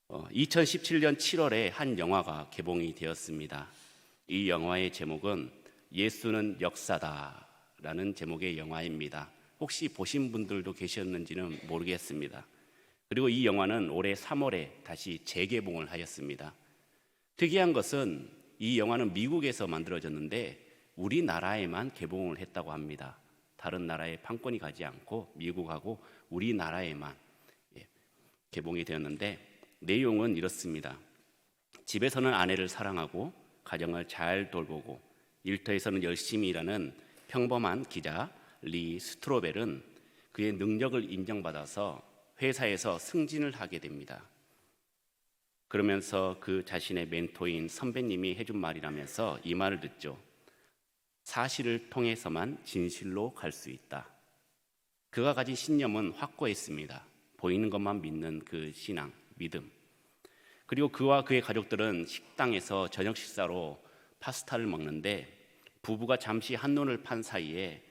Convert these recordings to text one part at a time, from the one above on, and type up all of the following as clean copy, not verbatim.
2017년 7월에 한 영화가 개봉이 되었습니다. 이 영화의 제목은 예수는 역사다라는 제목의 영화입니다. 혹시 보신 분들도 계셨는지는 모르겠습니다. 그리고 이 영화는 올해 3월에 다시 재개봉을 하였습니다. 특이한 것은 이 영화는 미국에서 만들어졌는데 우리나라에만 개봉을 했다고 합니다. 다른 나라에 판권이 가지 않고 미국하고 우리나라에만 개봉이 되었는데 내용은 이렇습니다. 집에서는 아내를 사랑하고 가정을 잘 돌보고 일터에서는 열심히 일하는 평범한 기자 리 스트로벨은 그의 능력을 인정받아서 회사에서 승진을 하게 됩니다. 그러면서 그 자신의 멘토인 선배님이 해준 말이라면서 이 말을 듣죠. 사실을 통해서만 진실로 갈 수 있다. 그가 가진 신념은 확고했습니다. 보이는 것만 믿는 그 신앙, 믿음. 그리고 그와 그의 가족들은 식당에서 저녁 식사로 파스타를 먹는데 부부가 잠시 한눈을 판 사이에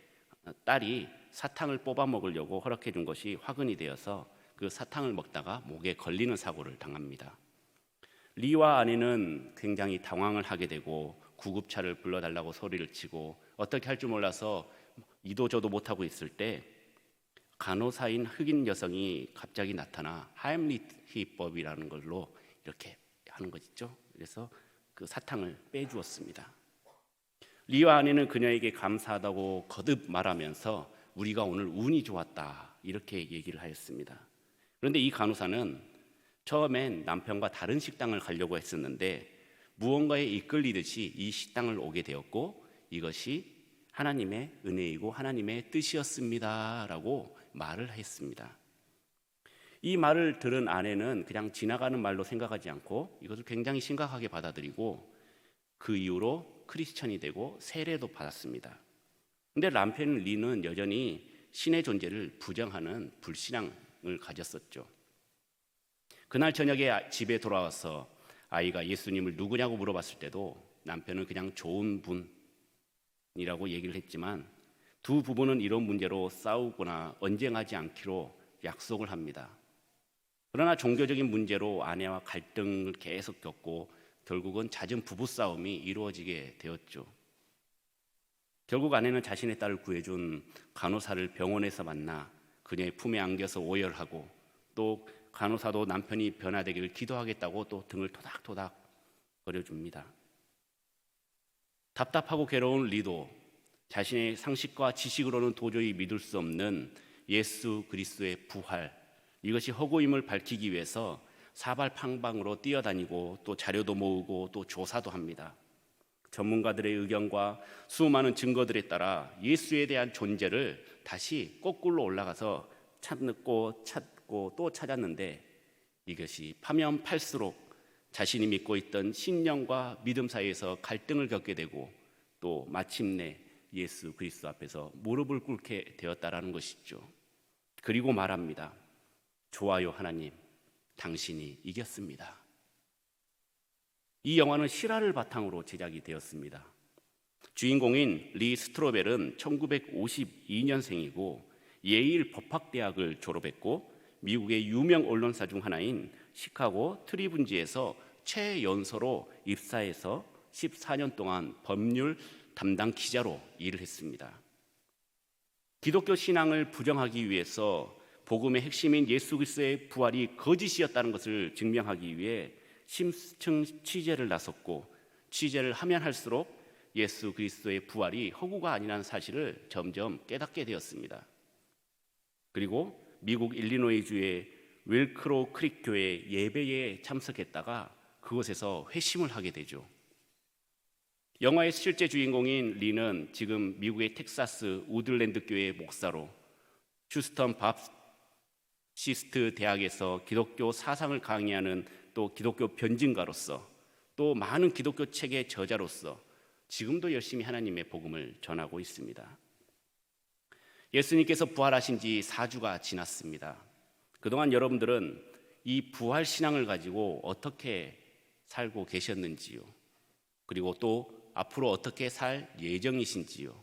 딸이 사탕을 뽑아 먹으려고 허락해 준 것이 화근이 되어서 그 사탕을 먹다가 목에 걸리는 사고를 당합니다. 리와 아내는 굉장히 당황을 하게 되고 구급차를 불러달라고 소리를 치고 어떻게 할 줄 몰라서 이도저도 못하고 있을 때 간호사인 흑인 여성이 갑자기 나타나 하임리히법이라는 걸로 이렇게 하는 것이죠. 그래서 그 사탕을 빼주었습니다. 리와 아내는 그녀에게 감사하다고 거듭 말하면서 우리가 오늘 운이 좋았다 이렇게 얘기를 하였습니다. 그런데 이 간호사는 처음엔 남편과 다른 식당을 가려고 했었는데 무언가에 이끌리듯이 이 식당을 오게 되었고 이것이 하나님의 은혜이고 하나님의 뜻이었습니다 라고 말을 했습니다. 이 말을 들은 아내는 그냥 지나가는 말로 생각하지 않고 이것을 굉장히 심각하게 받아들이고 그 이후로 크리스천이 되고 세례도 받았습니다. 그런데 남편 리는 여전히 신의 존재를 부정하는 불신앙을 가졌었죠. 그날 저녁에 집에 돌아와서 아이가 예수님을 누구냐고 물어봤을 때도 남편은 그냥 좋은 분이라고 얘기를 했지만 두 부부는 이런 문제로 싸우거나 언쟁하지 않기로 약속을 합니다. 그러나 종교적인 문제로 아내와 갈등을 계속 겪고 결국은 잦은 부부싸움이 이루어지게 되었죠. 결국 아내는 자신의 딸을 구해준 간호사를 병원에서 만나 그녀의 품에 안겨서 오열하고 또 간호사도 남편이 변화되기를 기도하겠다고 또 등을 토닥토닥 거려줍니다. 답답하고 괴로운 리도 자신의 상식과 지식으로는 도저히 믿을 수 없는 예수 그리스도의 부활, 이것이 허구임을 밝히기 위해서 사발팡방으로 뛰어다니고 또 자료도 모으고 또 조사도 합니다. 전문가들의 의견과 수많은 증거들에 따라 예수에 대한 존재를 다시 거꾸로 올라가서 찾고 또 찾았는데 이것이 파면 팔수록 자신이 믿고 있던 신념과 믿음 사이에서 갈등을 겪게 되고 또 마침내 예수 그리스도 앞에서 무릎을 꿇게 되었다라는 것이죠. 그리고 말합니다. 좋아요 하나님, 당신이 이겼습니다. 이 영화는 실화를 바탕으로 제작이 되었습니다. 주인공인 리 스트로벨은 1952년생이고 예일 법학대학을 졸업했고 미국의 유명 언론사 중 하나인 시카고 트리뷴지에서 최연소로 입사해서 14년 동안 법률 담당 기자로 일을 했습니다. 기독교 신앙을 부정하기 위해서 복음의 핵심인 예수 그리스도의 부활이 거짓이었다는 것을 증명하기 위해 심층 취재를 나섰고 취재를 하면 할수록 예수 그리스도의 부활이 허구가 아니라는 사실을 점점 깨닫게 되었습니다. 그리고 미국 일리노이주의 윌크로 크릭 교회 예배에 참석했다가 그곳에서 회심을 하게 되죠. 영화의 실제 주인공인 리는 지금 미국의 텍사스 우들랜드 교회의 목사로 휴스턴 밥시스트 대학에서 기독교 사상을 강의하는 또 기독교 변증가로서 또 많은 기독교 책의 저자로서 지금도 열심히 하나님의 복음을 전하고 있습니다. 예수님께서 부활하신 지 4주가 지났습니다. 그동안 여러분들은 이 부활 신앙을 가지고 어떻게 살고 계셨는지요? 그리고 또 앞으로 어떻게 살 예정이신지요?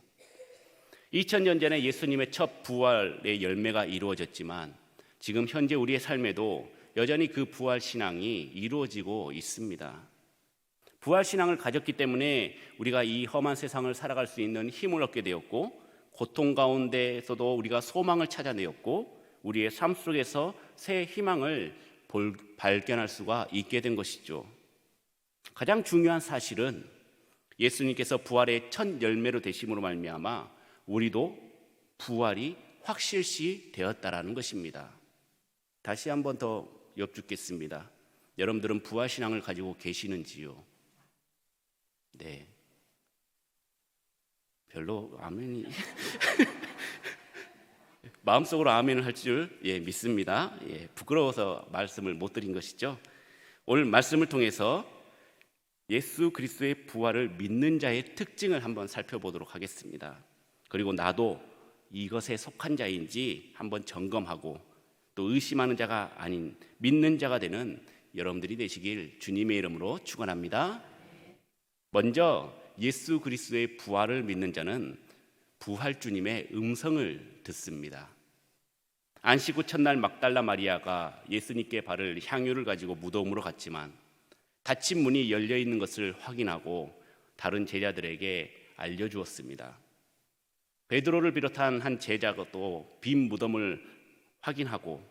2000년 전에 예수님의 첫 부활의 열매가 이루어졌지만 지금 현재 우리의 삶에도 여전히 그 부활 신앙이 이루어지고 있습니다. 부활 신앙을 가졌기 때문에 우리가 이 험한 세상을 살아갈 수 있는 힘을 얻게 되었고, 고통 가운데에서도 우리가 소망을 찾아내었고, 우리의 삶 속에서 새 희망을 발견할 수가 있게 된 것이죠. 가장 중요한 사실은 예수님께서 부활의 첫 열매로 되심으로 말미암아 우리도 부활이 확실시 되었다라는 것입니다. 다시 한번 더 여쭙겠습니다. 여러분들은 부활 신앙을 가지고 계시는지요? 네. 별로 아멘이 마음속으로 아멘을 할 줄 믿습니다. 부끄러워서 말씀을 못 드린 것이죠. 오늘 말씀을 통해서 예수 그리스도의 부활을 믿는 자의 특징을 한번 살펴보도록 하겠습니다. 그리고 나도 이것에 속한 자인지 한번 점검하고 또 의심하는 자가 아닌 믿는 자가 되는 여러분들이 되시길 주님의 이름으로 축원합니다. 먼저 예수 그리스도의 부활을 믿는 자는 부활주님의 음성을 듣습니다. 안식 후 첫날 막달라 마리아가 예수님께 바를 향유를 가지고 무덤으로 갔지만 닫힌 문이 열려 있는 것을 확인하고 다른 제자들에게 알려주었습니다. 베드로를 비롯한 한 제자가 또 빈 무덤을 확인하고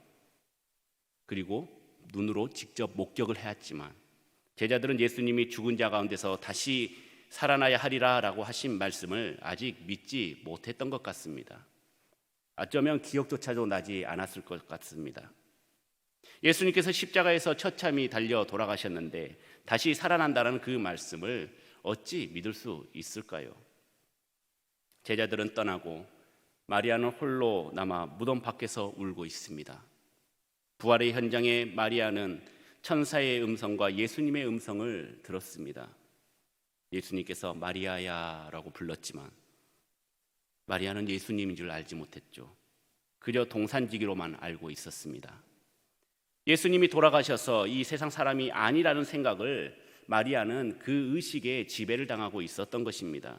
그리고 눈으로 직접 목격을 해왔지만 제자들은 예수님이 죽은 자 가운데서 다시 살아나야 하리라 라고 하신 말씀을 아직 믿지 못했던 것 같습니다. 어쩌면 기억조차도 나지 않았을 것 같습니다. 예수님께서 십자가에서 처참히 달려 돌아가셨는데 다시 살아난다는 그 말씀을 어찌 믿을 수 있을까요? 제자들은 떠나고 마리아는 홀로 남아 무덤 밖에서 울고 있습니다. 부활의 현장에 마리아는 천사의 음성과 예수님의 음성을 들었습니다. 예수님께서 마리아야 라고 불렀지만 마리아는 예수님인 줄 알지 못했죠. 그저 동산지기로만 알고 있었습니다. 예수님이 돌아가셔서 이 세상 사람이 아니라는 생각을 마리아는 그 의식에 지배를 당하고 있었던 것입니다.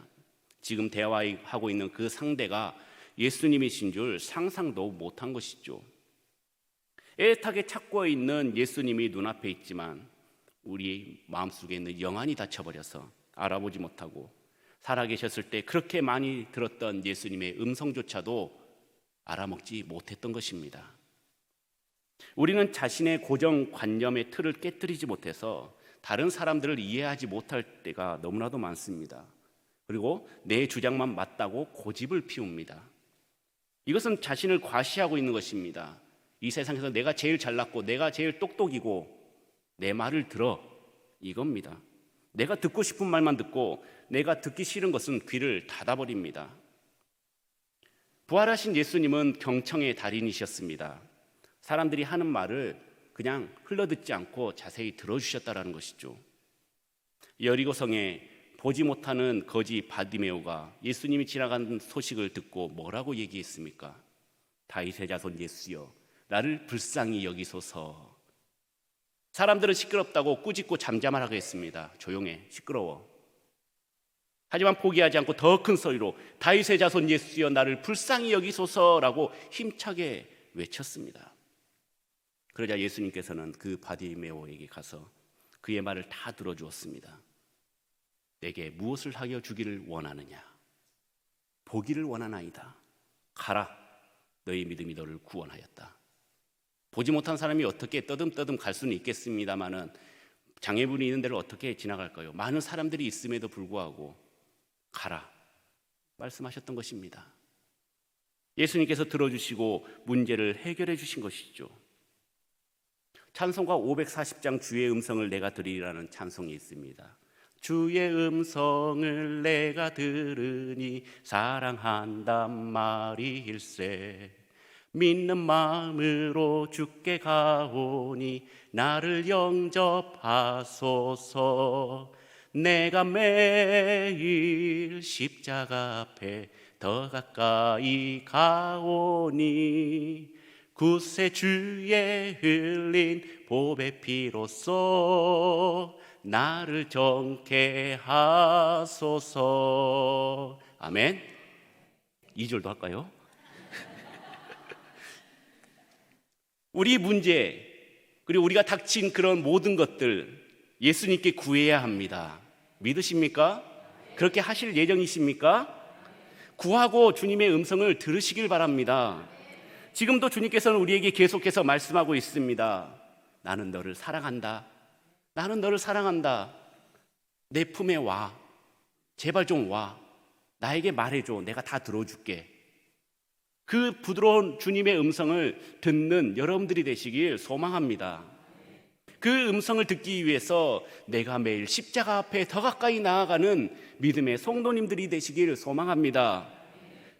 지금 대화하고 있는 그 상대가 예수님이신 줄 상상도 못한 것이죠. 애타게 찾고 있는 예수님이 눈앞에 있지만 우리 마음속에 있는 영안이 닫혀버려서 알아보지 못하고 살아계셨을 때 그렇게 많이 들었던 예수님의 음성조차도 알아먹지 못했던 것입니다. 우리는 자신의 고정관념의 틀을 깨뜨리지 못해서 다른 사람들을 이해하지 못할 때가 너무나도 많습니다. 그리고 내 주장만 맞다고 고집을 피웁니다. 이것은 자신을 과시하고 있는 것입니다. 이 세상에서 내가 제일 잘났고 내가 제일 똑똑이고 내 말을 들어, 이겁니다. 내가 듣고 싶은 말만 듣고 내가 듣기 싫은 것은 귀를 닫아버립니다. 부활하신 예수님은 경청의 달인이셨습니다. 사람들이 하는 말을 그냥 흘러듣지 않고 자세히 들어주셨다는 것이죠. 여리고성에 보지 못하는 거지 바디메오가 예수님이 지나가는 소식을 듣고 뭐라고 얘기했습니까? 다윗의 자손 예수여, 나를 불쌍히 여기소서. 사람들은 시끄럽다고 꾸짖고 잠잠하라고 했습니다. 조용해, 시끄러워. 하지만 포기하지 않고 더 큰 소리로 다윗의 자손 예수여, 나를 불쌍히 여기소서라고 힘차게 외쳤습니다. 그러자 예수님께서는 그 바디메오에게 가서 그의 말을 다 들어주었습니다. 내게 무엇을 하여 주기를 원하느냐? 보기를 원하나이다. 가라, 너의 믿음이 너를 구원하였다. 보지 못한 사람이 어떻게 떠듬떠듬 갈 수는 있겠습니다마는 장애물이 있는 데를 어떻게 지나갈까요? 많은 사람들이 있음에도 불구하고 가라 말씀하셨던 것입니다. 예수님께서 들어주시고 문제를 해결해 주신 것이죠. 찬송가 540장 주의 음성을 내가 들으리라는 찬송이 있습니다. 주의 음성을 내가 들으니 사랑한단 말일세. 믿는 마음으로 주께 가오니 나를 영접하소서. 내가 매일 십자가 앞에 더 가까이 가오니 구세주의 흘린 보배 피로써 나를 정케 하소서. 아멘. 2절도 할까요? 우리 문제, 그리고 우리가 닥친 그런 모든 것들 예수님께 구해야 합니다. 믿으십니까? 그렇게 하실 예정이십니까? 구하고 주님의 음성을 들으시길 바랍니다. 지금도 주님께서는 우리에게 계속해서 말씀하고 있습니다. 나는 너를 사랑한다. 나는 너를 사랑한다. 내 품에 와. 제발 좀 와. 나에게 말해줘. 내가 다 들어줄게. 그 부드러운 주님의 음성을 듣는 여러분들이 되시길 소망합니다. 그 음성을 듣기 위해서 내가 매일 십자가 앞에 더 가까이 나아가는 믿음의 성도님들이 되시길 소망합니다.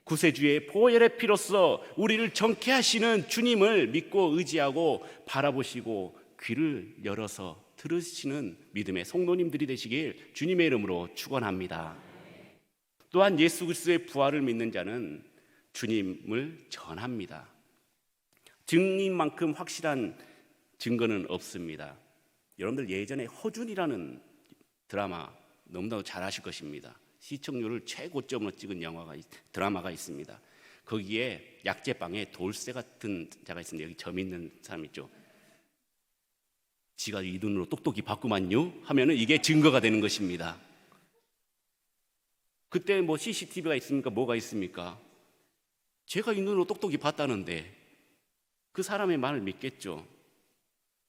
구세주의 보혈의 피로써 우리를 정케 하시는 주님을 믿고 의지하고 바라보시고 귀를 열어서 들으시는 믿음의 성도님들이 되시길 주님의 이름으로 축원합니다. 또한 예수 그리스도의 부활을 믿는 자는 주님을 전합니다. 증인만큼 확실한 증거는 없습니다. 여러분들 예전에 허준이라는 드라마 너무나도 잘 아실 것입니다. 시청률을 최고점으로 찍은 드라마가 있습니다. 거기에 약제방에 돌쇠 같은 자가 있습니다. 여기 점 있는 사람 있죠. 지가 이 눈으로 똑똑히 봤구만요 하면은 이게 증거가 되는 것입니다. 그때 뭐 CCTV가 있습니까? 뭐가 있습니까? 제가 이 눈으로 똑똑히 봤다는데 그 사람의 말을 믿겠죠.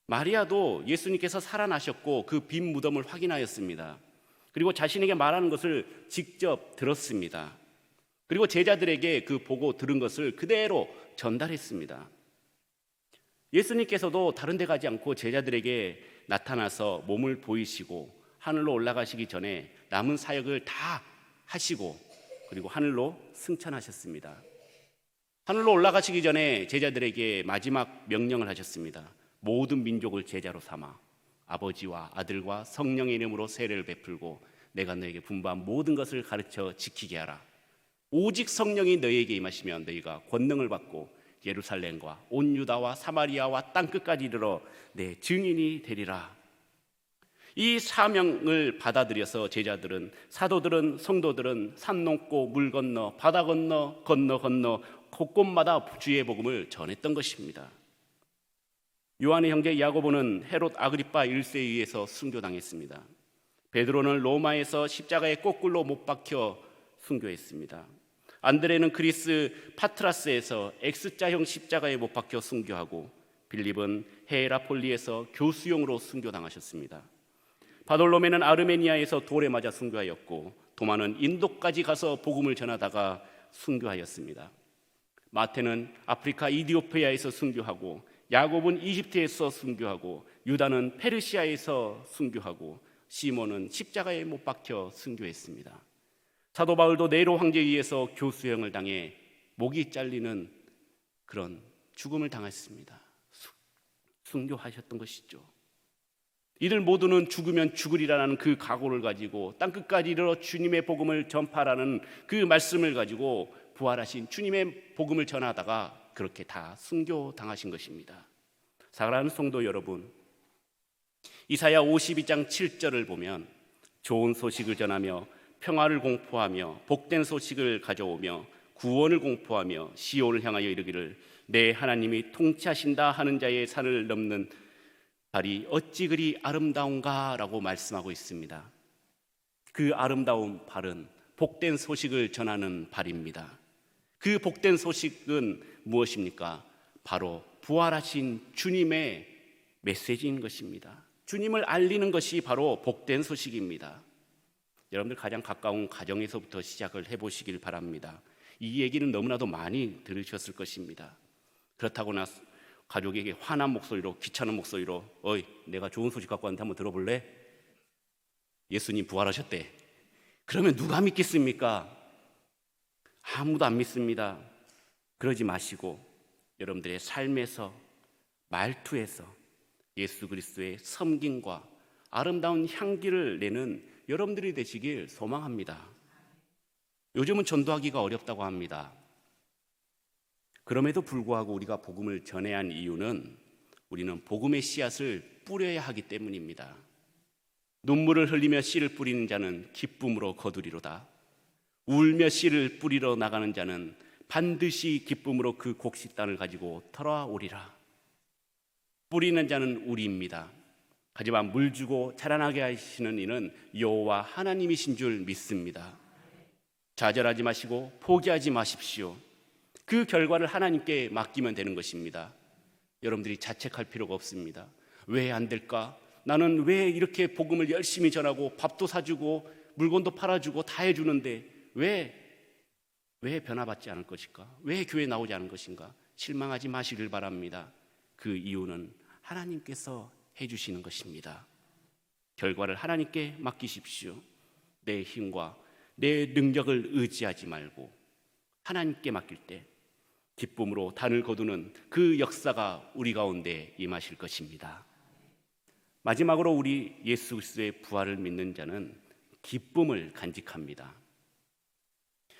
마리아도 예수님께서 살아나셨고 그 빈 무덤을 확인하였습니다. 그리고 자신에게 말하는 것을 직접 들었습니다. 그리고 제자들에게 그 보고 들은 것을 그대로 전달했습니다. 예수님께서도 다른 데 가지 않고 제자들에게 나타나서 몸을 보이시고 하늘로 올라가시기 전에 남은 사역을 다 하시고 그리고 하늘로 승천하셨습니다. 하늘로 올라가시기 전에 제자들에게 마지막 명령을 하셨습니다. 모든 민족을 제자로 삼아 아버지와 아들과 성령의 이름으로 세례를 베풀고 내가 너에게 분부한 모든 것을 가르쳐 지키게 하라. 오직 성령이 너희에게 임하시면 너희가 권능을 받고 예루살렘과 온 유다와 사마리아와 땅끝까지 이르러 내 증인이 되리라. 이 사명을 받아들여서 제자들은, 사도들은, 성도들은 산 넘고 물 건너 바다 건너 곳곳마다 주의 복음을 전했던 것입니다. 요한의 형제 야고보는 헤롯 아그리파 1세에 의해서 순교당했습니다. 베드로는 로마에서 십자가에 거꾸로 못 박혀 순교했습니다. 안드레는 그리스 파트라스에서 X자형 십자가에 못 박혀 순교하고 빌립은 헤라폴리에서 교수용으로 순교당하셨습니다. 바돌로메는 아르메니아에서 돌에 맞아 순교하였고 도마는 인도까지 가서 복음을 전하다가 순교하였습니다. 마태는 아프리카 이디오피아에서 순교하고 야곱은 이집트에서 순교하고 유다는 페르시아에서 순교하고 시몬은 십자가에 못 박혀 순교했습니다. 사도 바울도 네로 황제에 의해서 교수형을 당해 목이 잘리는 그런 죽음을 당했습니다. 순교하셨던 것이죠. 이들 모두는 죽으면 죽으리라는 그 각오를 가지고 땅끝까지 이르러 주님의 복음을 전파라는 그 말씀을 가지고 부활하신 주님의 복음을 전하다가 그렇게 다 순교당하신 것입니다. 사랑하는 성도 여러분, 이사야 52장 7절을 보면 좋은 소식을 전하며 평화를 공포하며 복된 소식을 가져오며 구원을 공포하며 시온을 향하여 이르기를 내 하나님이 통치하신다 하는 자의 산을 넘는 발이 어찌 그리 아름다운가 라고 말씀하고 있습니다. 그 아름다운 발은 복된 소식을 전하는 발입니다. 그 복된 소식은 무엇입니까? 바로 부활하신 주님의 메시지인 것입니다. 주님을 알리는 것이 바로 복된 소식입니다. 여러분들 가장 가까운 가정에서부터 시작을 해보시길 바랍니다. 이 얘기는 너무나도 많이 들으셨을 것입니다. 그렇다고 나서 가족에게 화난 목소리로, 귀찮은 목소리로 어이 내가 좋은 소식 갖고 왔는데 한번 들어볼래? 예수님 부활하셨대. 그러면 누가 믿겠습니까? 아무도 안 믿습니다. 그러지 마시고 여러분들의 삶에서, 말투에서 예수 그리스도의 섬김과 아름다운 향기를 내는 여러분들이 되시길 소망합니다. 요즘은 전도하기가 어렵다고 합니다. 그럼에도 불구하고 우리가 복음을 전해야 하는 이유는 우리는 복음의 씨앗을 뿌려야 하기 때문입니다. 눈물을 흘리며 씨를 뿌리는 자는 기쁨으로 거두리로다. 울며 씨를 뿌리러 나가는 자는 반드시 기쁨으로 그 곡식단을 가지고 돌아오리라. 뿌리는 자는 우리입니다. 하지만 물 주고 자라나게 하시는 이는 여호와 하나님이신 줄 믿습니다. 좌절하지 마시고 포기하지 마십시오. 그 결과를 하나님께 맡기면 되는 것입니다. 여러분들이 자책할 필요가 없습니다. 왜 안 될까? 나는 왜 이렇게 복음을 열심히 전하고 밥도 사주고 물건도 팔아주고 다 해주는데 왜 변화받지 않을 것일까? 왜 교회에 나오지 않을 것인가? 실망하지 마시길 바랍니다. 그 이유는 하나님께서 해주시는 것입니다. 결과를 하나님께 맡기십시오. 내 힘과 내 능력을 의지하지 말고 하나님께 맡길 때 기쁨으로 단을 거두는 그 역사가 우리 가운데 임하실 것입니다. 마지막으로 우리 예수 그리스도의 부활을 믿는 자는 기쁨을 간직합니다.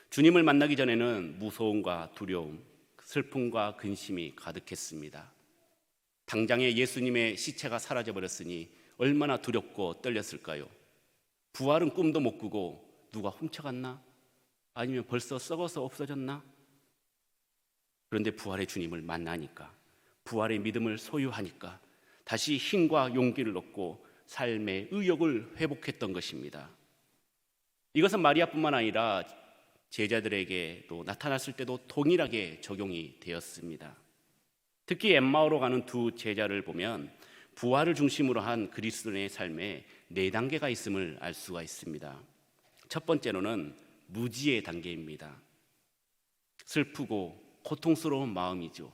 주님을 만나기 전에는 무서움과 두려움, 슬픔과 근심이 가득했습니다. 당장에 예수님의 시체가 사라져버렸으니 얼마나 두렵고 떨렸을까요? 부활은 꿈도 못 꾸고 누가 훔쳐갔나? 아니면 벌써 썩어서 없어졌나? 그런데 부활의 주님을 만나니까, 부활의 믿음을 소유하니까 다시 힘과 용기를 얻고 삶의 의욕을 회복했던 것입니다. 이것은 마리아뿐만 아니라 제자들에게도 나타났을 때도 동일하게 적용이 되었습니다. 특히 엠마오로 가는 두 제자를 보면 부활을 중심으로 한 그리스도인의 삶에 4단계가 있음을 알 수가 있습니다. 첫 번째로는 무지의 단계입니다. 슬프고 고통스러운 마음이죠.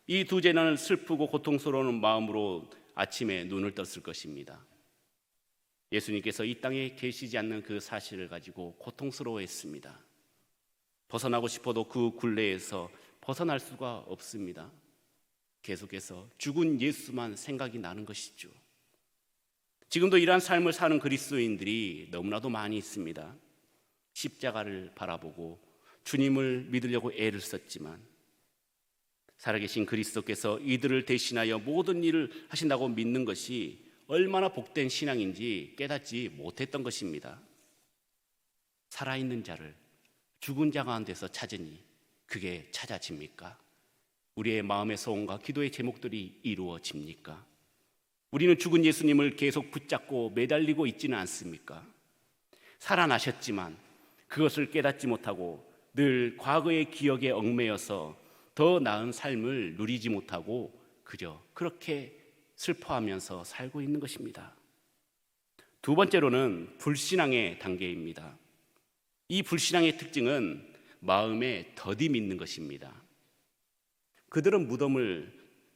이 두 제자는 슬프고 고통스러운 마음으로 아침에 눈을 떴을 것입니다. 예수님께서 이 땅에 계시지 않는 그 사실을 가지고 고통스러워했습니다. 벗어나고 싶어도 그 굴레에서 벗어날 수가 없습니다. 계속해서 죽은 예수만 생각이 나는 것이죠. 지금도 이러한 삶을 사는 그리스도인들이 너무나도 많이 있습니다. 십자가를 바라보고 주님을 믿으려고 애를 썼지만 살아계신 그리스도께서 이들을 대신하여 모든 일을 하신다고 믿는 것이 얼마나 복된 신앙인지 깨닫지 못했던 것입니다. 살아있는 자를 죽은 자 가운데서 찾으니 그게 찾아집니까? 우리의 마음의 소원과 기도의 제목들이 이루어집니까? 우리는 죽은 예수님을 계속 붙잡고 매달리고 있지는 않습니까? 살아나셨지만 그것을 깨닫지 못하고 늘 과거의 기억에 얽매여서 더 나은 삶을 누리지 못하고 그저 그렇게 슬퍼하면서 살고 있는 것입니다. 두 번째로는 불신앙의 단계입니다. 이 불신앙의 특징은 마음에 더디 믿는 것입니다. 그들은 무덤을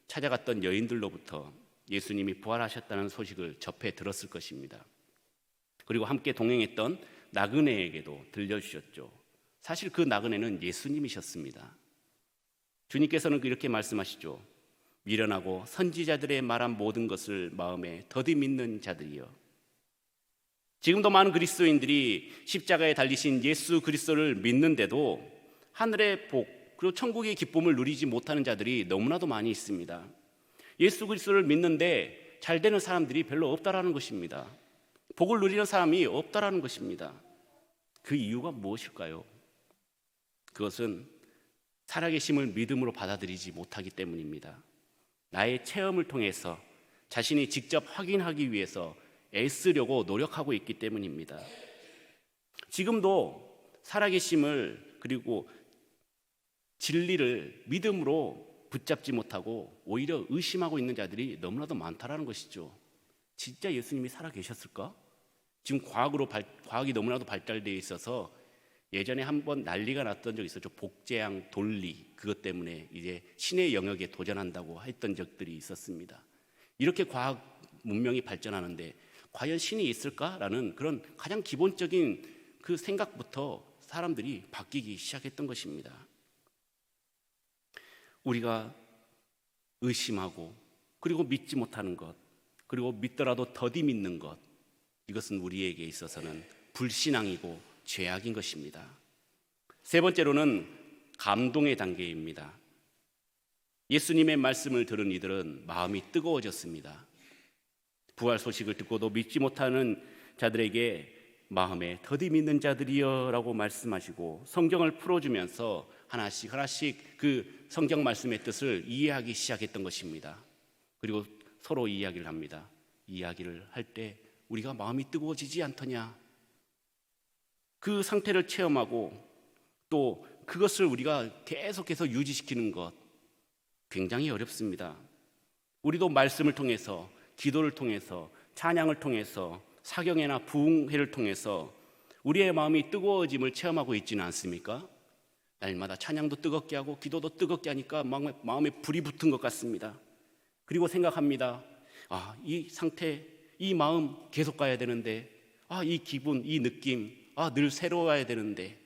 찾아갔던 여인들로부터 예수님이 부활하셨다는 소식을 접해 들었을 것입니다. 그리고 함께 동행했던 나그네에게도 들려주셨죠. 사실 그 나그네는 예수님이셨습니다. 주님께서는 이렇게 말씀하시죠. 미련하고 선지자들의 말한 모든 것을 마음에 더디 믿는 자들이여. 지금도 많은 그리스도인들이 십자가에 달리신 예수 그리스도를 믿는데도 하늘의 복 그리고 천국의 기쁨을 누리지 못하는 자들이 너무나도 많이 있습니다. 예수 그리스도를 믿는데 잘 되는 사람들이 별로 없다라는 것입니다. 복을 누리는 사람이 없다라는 것입니다. 그 이유가 무엇일까요? 그것은 살아계심을 믿음으로 받아들이지 못하기 때문입니다. 나의 체험을 통해서 자신이 직접 확인하기 위해서 애쓰려고 노력하고 있기 때문입니다. 지금도 살아계심을 그리고 진리를 믿음으로 붙잡지 못하고 오히려 의심하고 있는 자들이 너무나도 많다라는 것이죠. 진짜 예수님이 살아계셨을까? 지금 과학이 너무나도 발달되어 있어서 예전에 한번 난리가 났던 적이 있었죠. 복제양 돌리 그것 때문에 이제 신의 영역에 도전한다고 했던 적들이 있었습니다. 이렇게 과학 문명이 발전하는데 과연 신이 있을까라는 그런 가장 기본적인 그 생각부터 사람들이 바뀌기 시작했던 것입니다. 우리가 의심하고 그리고 믿지 못하는 것 그리고 믿더라도 더디 믿는 것 이것은 우리에게 있어서는 불신앙이고 죄악인 것입니다. 세 번째로는 감동의 단계입니다. 예수님의 말씀을 들은 이들은 마음이 뜨거워졌습니다. 부활 소식을 듣고도 믿지 못하는 자들에게 마음에 더디 믿는 자들이여 라고 말씀하시고 성경을 풀어주면서 하나씩 그 성경 말씀의 뜻을 이해하기 시작했던 것입니다. 그리고 서로 이야기를 합니다. 이야기를 할 때 우리가 마음이 뜨거워지지 않더냐. 그 상태를 체험하고 또 그것을 우리가 계속해서 유지시키는 것 굉장히 어렵습니다. 우리도 말씀을 통해서, 기도를 통해서, 찬양을 통해서, 사경회나 부흥회를 통해서 우리의 마음이 뜨거워짐을 체험하고 있지는 않습니까? 날마다 찬양도 뜨겁게 하고 기도도 뜨겁게 하니까 마음에 불이 붙은 것 같습니다. 그리고 생각합니다. 이 상태, 이 마음 계속 가야 되는데, 이 기분, 이 느낌, 늘 새로워야 되는데,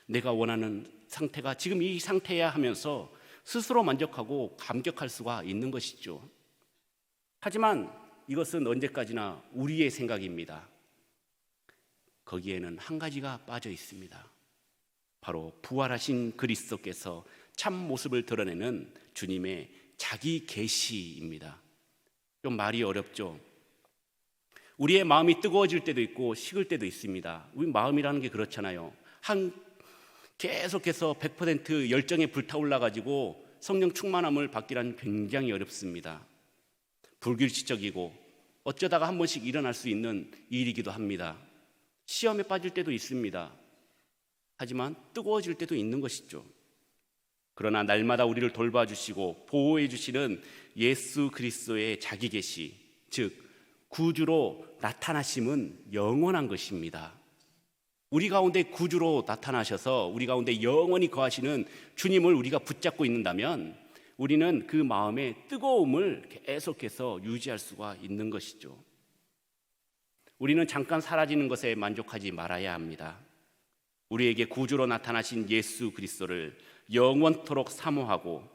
내가 원하는 상태가 지금 이 상태야 하면서 스스로 만족하고 감격할 수가 있는 것이죠. 하지만 이것은 언제까지나 우리의 생각입니다. 거기에는 한 가지가 빠져 있습니다. 바로 부활하신 그리스도께서 참 모습을 드러내는 주님의 자기 계시입니다. 좀 말이 어렵죠. 우리의 마음이 뜨거워질 때도 있고 식을 때도 있습니다. 우리 마음이라는 게 그렇잖아요. 계속해서 100% 열정에 불타올라 가지고 성령 충만함을 받기란 굉장히 어렵습니다. 불규칙적이고 어쩌다가 한 번씩 일어날 수 있는 일이기도 합니다. 시험에 빠질 때도 있습니다. 하지만 뜨거워질 때도 있는 것이죠. 그러나 날마다 우리를 돌봐주시고 보호해 주시는 예수 그리스도의 자기 계시, 즉 구주로 나타나심은 영원한 것입니다. 우리 가운데 구주로 나타나셔서 우리 가운데 영원히 거하시는 주님을 우리가 붙잡고 있는다면 우리는 그 마음의 뜨거움을 계속해서 유지할 수가 있는 것이죠. 우리는 잠깐 사라지는 것에 만족하지 말아야 합니다. 우리에게 구주로 나타나신 예수 그리스도를 영원토록 사모하고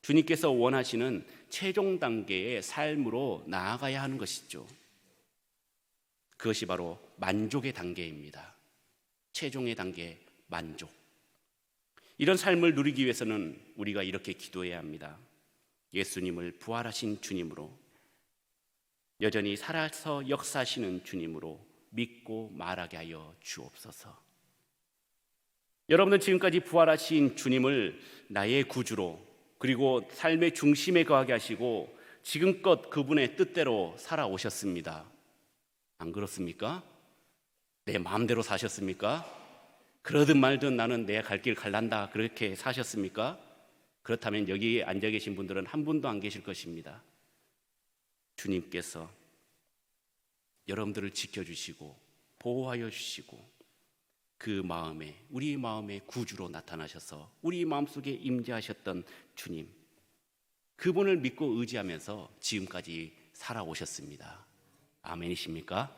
주님께서 원하시는 최종 단계의 삶으로 나아가야 하는 것이죠. 그것이 바로 만족의 단계입니다. 최종의 단계, 만족. 이런 삶을 누리기 위해서는 우리가 이렇게 기도해야 합니다. 예수님을 부활하신 주님으로, 여전히 살아서 역사하시는 주님으로 믿고 말하게 하여 주옵소서. 여러분은 지금까지 부활하신 주님을 나의 구주로, 그리고 삶의 중심에 거하게 하시고 지금껏 그분의 뜻대로 살아오셨습니다. 안 그렇습니까? 내 마음대로 사셨습니까? 그러든 말든 나는 내 갈 길 갈란다 그렇게 사셨습니까? 그렇다면 여기 앉아 계신 분들은 한 분도 안 계실 것입니다. 주님께서 여러분들을 지켜주시고 보호하여 주시고 그 마음에, 우리 마음의 구주로 나타나셔서 우리 마음속에 임재하셨던 주님, 그분을 믿고 의지하면서 지금까지 살아오셨습니다. 아멘이십니까?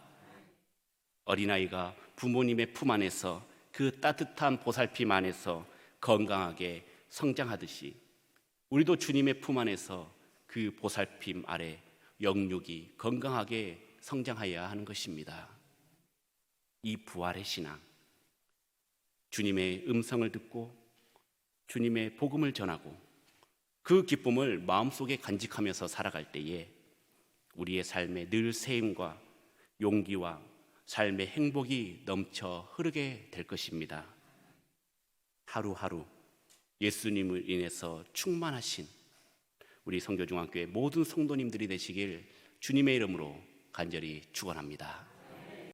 어린아이가 부모님의 품 안에서 그 따뜻한 보살핌 안에서 건강하게 성장하듯이 우리도 주님의 품 안에서 그 보살핌 아래 영육이 건강하게 성장하여야 하는 것입니다. 이 부활의 신앙, 주님의 음성을 듣고 주님의 복음을 전하고 그 기쁨을 마음속에 간직하면서 살아갈 때에 우리의 삶에 늘 세임과 용기와 삶의 행복이 넘쳐 흐르게 될 것입니다. 하루하루 예수님을 인해서 충만하신 우리 성교중앙교회 모든 성도님들이 되시길 주님의 이름으로 간절히 축원합니다.